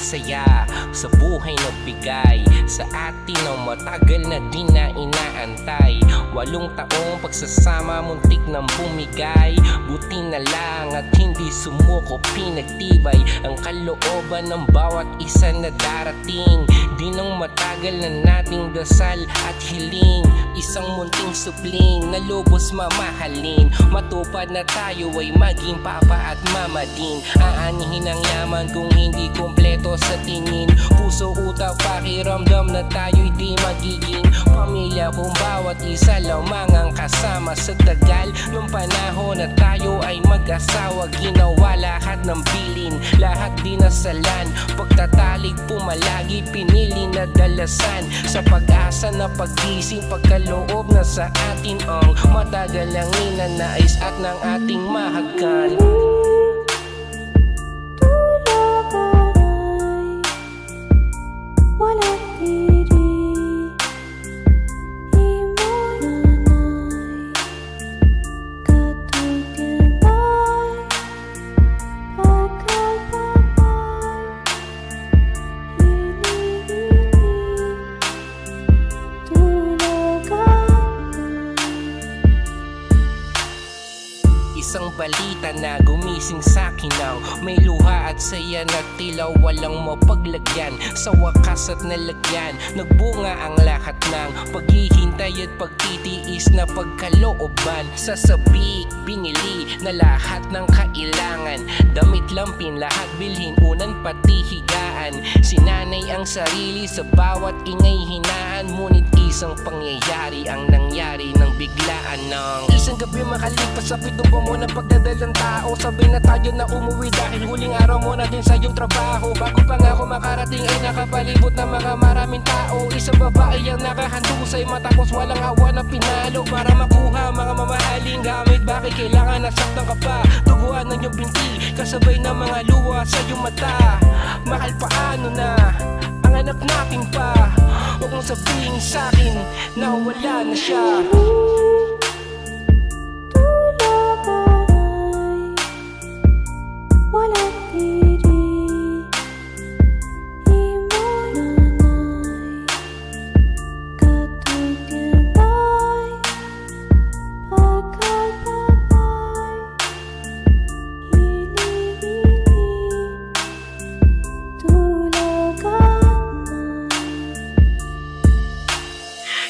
saya sa buhay na bigay sa atin ang matagal na di na inaantay. 8 taong pagsasama muntik nang bumigay, buti na lang at hindi sumuko, pinagtibay ang kalooban ng bawat isa na darating. Di nang matagal na nating dasal at hiling, isang munting supling na lubos mamahalin. Matupad na tayo ay maging papa at mama din. Aanihin ang yaman kung hindi kompleto sa tingin. Puso, utak, pakiramdam na tayo'y di magiging pamilya kung bawat isa lamang ang kasama. Sa tagal ng panahon na tayo ay mag-asawa, ginawa lahat ng bilin, lahat dinasalan. Pagtatalig pumalagi, pinili na dalasan. Sa pag-asa na paggising, pagkaloob na sa atin ang matagal ang ninanais at ng ating mahagkan. Isang balita na gumising sa'kin ng may luha at saya na tila walang mapaglagyan. Sa wakas at nalagyan, nagbunga ang lahat ng paghihintay at pagtitiis na pagkalooban. Sa sabik, binili na lahat ng kailangan, damit, lampin, lahat bilhin, unan pati higaan. Sinanay ang sarili sa bawat ingay hinaan, ngunit isang pangyayari ang nangyari ng biglaan ng isang gabi makalipas sa pinto mo na pagdadalang tao. Sabi na tayo na umuwi dahil huling araw mo na din sa iyong trabaho. Bago pa nga ako makarating ay nakapalibot ng mga maraming tao. Isang babae ang nakahandusay, matapos walang awa na pinalo para makuha mga mamahaling gamit. Bakit kailangan nasaktan ka pa? Tuguan ng iyong binti kasabay ng mga luha sa iyong mata. Mahal, paano na ang anak natin pa? Huwag mong sabihin sa'kin na wala na siya.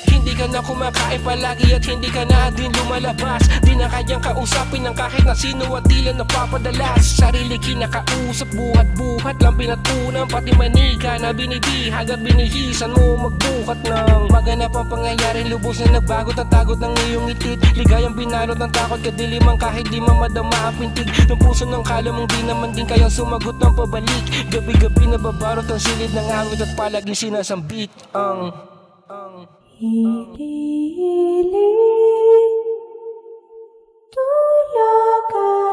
Hindi ka na kumakain palagi at hindi ka na din lumalabas. Di na kayang kausapin ng kahit na sino at tila napapadalas. Sarili kinakausap, buhat-buhat lang pinatunan, pati manika na binibihag at binihisan mo magbukat ng maganap ang pangyayari. Lubos na nagbago, tatagot ng iyong itit, ligayang binalot ng takot, kadiliman kahit di mamadama ang pintig ng puso ng kala mong di naman din kayang sumagot ng pabalik. Gabi-gabi na babarot ang silid ng awit at palaging sinasambit ang Hili-hili, tulakan.